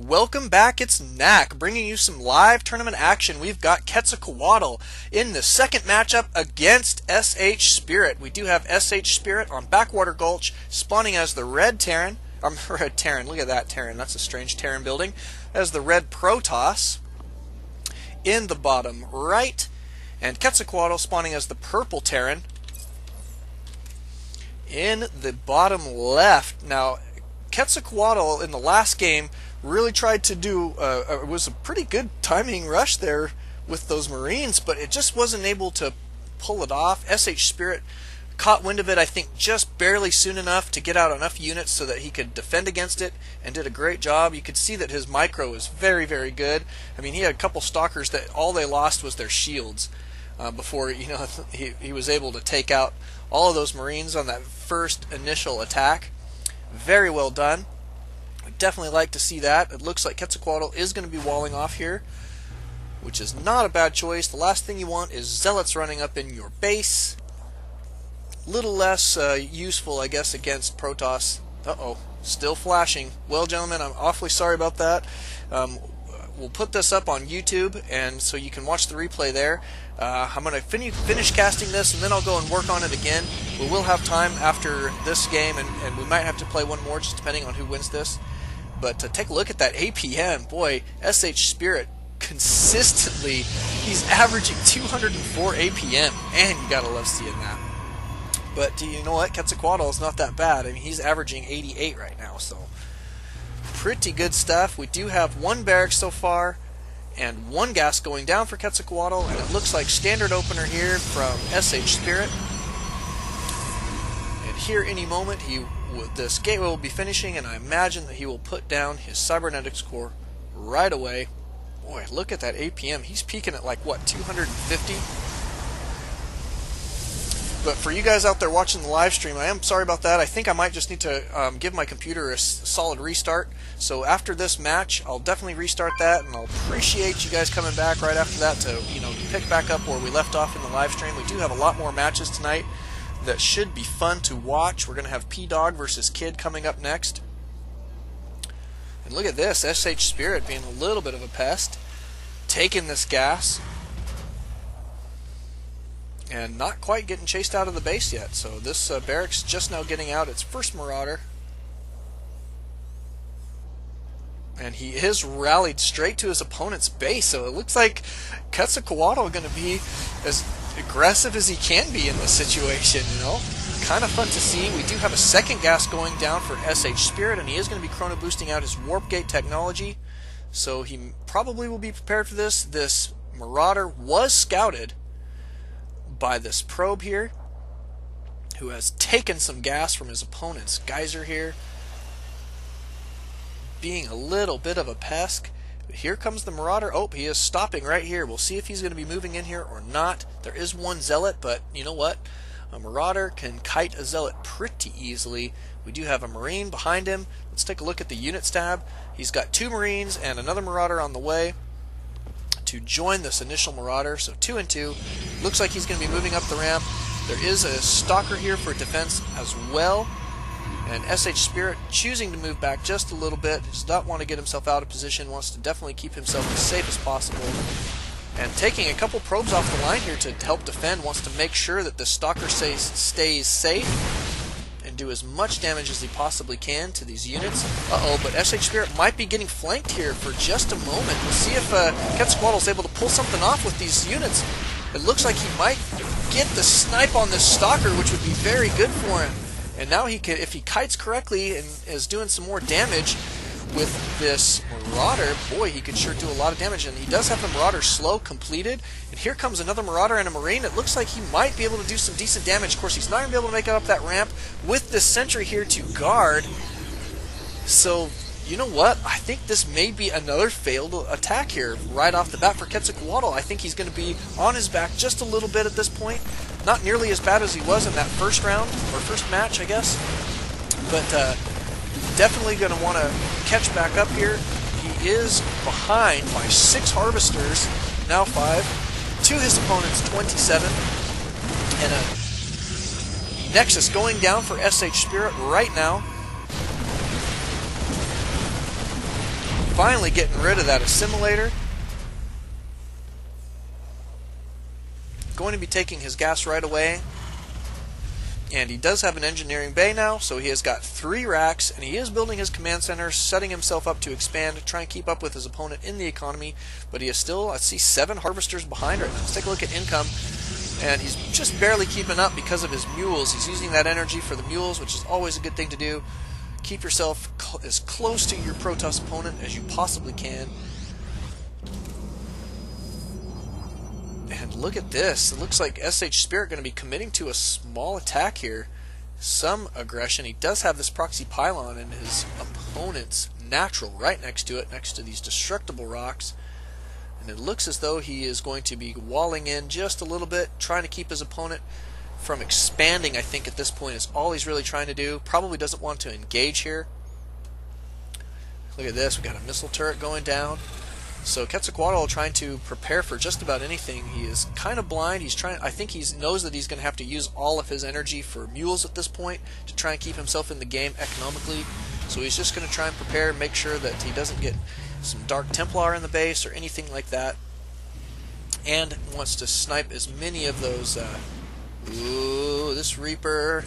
Welcome back, it's Knack, bringing you some live tournament action. We've got QuetzalCoatl in the second matchup against SHSpirit. We do have SHSpirit on Backwater Gulch, spawning as the red Terran. Red Terran, look at that Terran, that's a strange Terran building. As the red Protoss in the bottom right, and QuetzalCoatl spawning as the purple Terran in the bottom left. Now, QuetzalCoatl in the last game really tried to do, it was a pretty good timing rush there with those Marines, but it just wasn't able to pull it off. SHSpirit caught wind of it, I think, just barely soon enough to get out enough units so that he could defend against it, and did a great job. You could see that his micro is very, very good. I mean, he had a couple stalkers that all they lost was their shields before, you know, he was able to take out all of those Marines on that first initial attack. Very well done. Definitely like to see that. It looks like QuetzalCoatl is going to be walling off here, which is not a bad choice. The last thing you want is zealots running up in your base. Little less useful, I guess, against Protoss. Uh-oh, still flashing. Well, gentlemen, I'm awfully sorry about that. We'll put this up on YouTube, and so you can watch the replay there. I'm going to finish casting this, and then I'll go and work on it again. We will have time after this game, and we might have to play one more, just depending on who wins this. But take a look at that APM. Boy, SHSpirit consistently, he's averaging 204 APM, and you gotta love seeing that. But you know what? QuetzalCoatl is not that bad. I mean, he's averaging 88 right now, so pretty good stuff. We do have one barracks so far, and one gas going down for QuetzalCoatl, and it looks like standard opener here from SHSpirit. And here any moment this gateway will be finishing, and I imagine that he will put down his cybernetics core right away. Boy, look at that APM. He's peaking at like, what, 250? But for you guys out there watching the live stream, I am sorry about that. I think I might just need to give my computer a solid restart. So after this match, I'll definitely restart that, and I'll appreciate you guys coming back right after that to, you know, pick back up where we left off in the live stream. We do have a lot more matches tonight that should be fun to watch. We're going to have P-Dog versus Kid coming up next. And look at this, SHSpirit being a little bit of a pest, taking this gas, and not quite getting chased out of the base yet. So this barracks just now getting out its first Marauder. And he is rallied straight to his opponent's base, so it looks like QuetzalCoatl going to be as aggressive as he can be in this situation, you know. Kind of fun to see. We do have a second gas going down for SHSpirit, and he is going to be chrono boosting out his warp gate technology, so he probably will be prepared for this. This Marauder was scouted by this probe here, who has taken some gas from his opponent's geyser here, being a little bit of a pest. Here comes the Marauder. Oh, he is stopping right here. We'll see if he's going to be moving in here or not. There is one Zealot, but you know what? A Marauder can kite a Zealot pretty easily. We do have a Marine behind him. Let's take a look at the units tab. He's got 2 Marines and another Marauder on the way to join this initial Marauder, so 2 and 2. Looks like he's going to be moving up the ramp. There is a Stalker here for defense as well. And SHSpirit choosing to move back just a little bit, does not want to get himself out of position, wants to definitely keep himself as safe as possible. And taking a couple probes off the line here to help defend, wants to make sure that the Stalker stays safe and do as much damage as he possibly can to these units. Uh-oh, but SHSpirit might be getting flanked here for just a moment. We'll see if QuetzalCoatl is able to pull something off with these units. It looks like he might get the snipe on this Stalker, which would be very good for him. And now he can, if he kites correctly and is doing some more damage with this Marauder, boy, he could sure do a lot of damage. And he does have the Marauder slow completed. And here comes another Marauder and a Marine. It looks like he might be able to do some decent damage. Of course, he's not going to be able to make it up that ramp with this sentry here to guard. So, you know what? I think this may be another failed attack here right off the bat for QuetzalCoatl. I think he's going to be on his back just a little bit at this point. Not nearly as bad as he was in that first round, or first match, I guess. But definitely going to want to catch back up here. He is behind by 6 Harvesters, now 5, to his opponent's 27. And a Nexus going down for SHSpirit right now. finally getting rid of that assimilator. Going to be taking his gas right away. And he does have an engineering bay now, so he has got 3 racks, and he is building his command center, setting himself up to expand, to try and keep up with his opponent in the economy. But he is still, I see, 7 harvesters behind right now. Let's take a look at income. And he's just barely keeping up because of his mules. He's using that energy for the mules, which is always a good thing to do. Keep yourself as close to your Protoss opponent as you possibly can. And look at this. It looks like SHSpirit going to be committing to a small attack here. Some aggression. He does have this proxy pylon and his opponent's natural right next to it, next to these destructible rocks. And it looks as though he is going to be walling in just a little bit, trying to keep his opponent from expanding. I think at this point is all he's really trying to do. Probably doesn't want to engage here. Look at this. We got a missile turret going down. So QuetzalCoatl trying to prepare for just about anything. He is kind of blind. He's trying. I think he knows that he's going to have to use all of his energy for mules at this point to try and keep himself in the game economically. So he's just going to try and prepare, make sure that he doesn't get some Dark Templar in the base or anything like that, and wants to snipe as many of those. Ooh, this Reaper.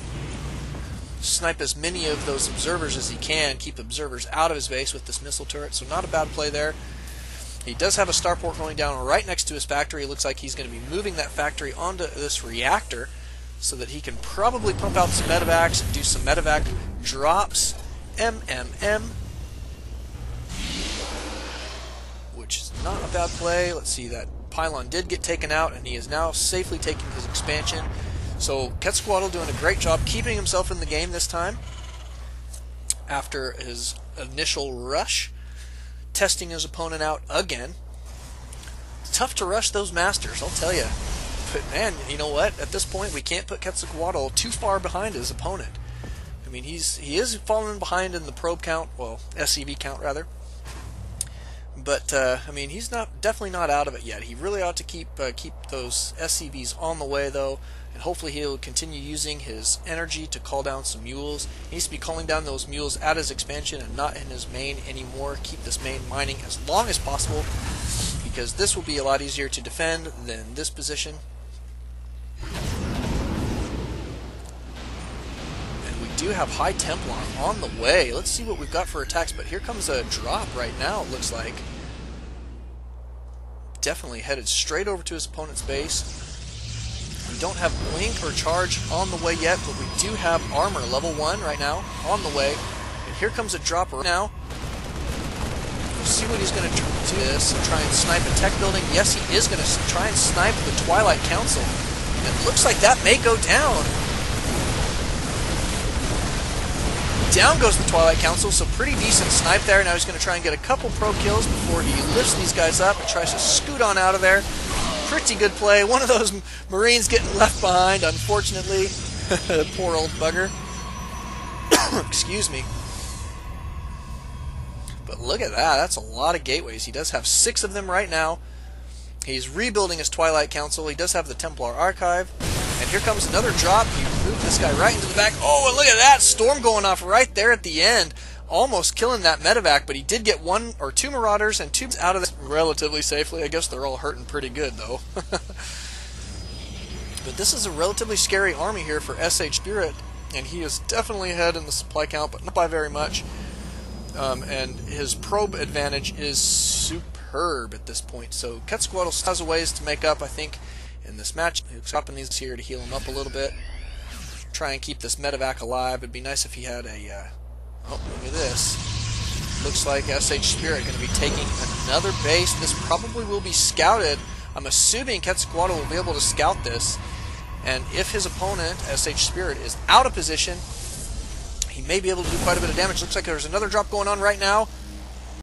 Snipe as many of those observers as he can. Keep observers out of his base with this missile turret. So not a bad play there. He does have a starport going down right next to his factory. It looks like he's going to be moving that factory onto this reactor so that he can probably pump out some medevacs and do some medevac drops. Which is not a bad play. Let's see, that pylon did get taken out, and he is now safely taking his expansion. So QuetzalCoatl doing a great job keeping himself in the game this time after his initial rush. Testing his opponent out again. It's tough to rush those masters, I'll tell you. But man, you know what? At this point, we can't put QuetzalCoatl too far behind his opponent. I mean, he is falling behind in the probe count, well, SCV count rather. But I mean, he's definitely not out of it yet. He really ought to keep those SCVs on the way though, and hopefully he'll continue using his energy to call down some mules. He needs to be calling down those mules at his expansion and not in his main anymore. Keep this main mining as long as possible, because this will be a lot easier to defend than this position. And we do have High Templar on the way. Let's see what we've got for attacks, but here comes a drop right now, it looks like. Definitely headed straight over to his opponent's base. We don't have blink or charge on the way yet, but we do have armor level 1 right now on the way. And here comes a dropper now. We'll see what he's going to do this and try and snipe a tech building. Yes, he is going to try and snipe the Twilight Council. And it looks like that may go down. Down goes the Twilight Council, so pretty decent snipe there. Now he's going to try and get a couple pro kills before he lifts these guys up and tries to scoot on out of there. Pretty good play. One of those Marines getting left behind, unfortunately. Poor old bugger. Excuse me. But look at that. That's a lot of gateways. He does have 6 of them right now. He's rebuilding his Twilight Council. He does have the Templar Archive. And here comes another drop. He moved this guy right into the back. Oh, and look at that storm going off right there at the end. Almost killing that medevac, but he did get 1 or 2 Marauders and 2 out of this relatively safely. I guess they're all hurting pretty good, though. But this is a relatively scary army here for SHSpirit, and he is definitely ahead in the supply count, but not by very much. And his probe advantage is superb at this point. So QuetzalCoatl has a ways to make up, I think, in this match. He's stopping these here to heal him up a little bit. Try and keep this medevac alive. It'd be nice if he had a... oh, look at this. Looks like SHSpirit going to be taking another base. This probably will be scouted. I'm assuming QuetzalCoatl will be able to scout this. And if his opponent, SHSpirit, is out of position, he may be able to do quite a bit of damage. Looks like there's another drop going on right now.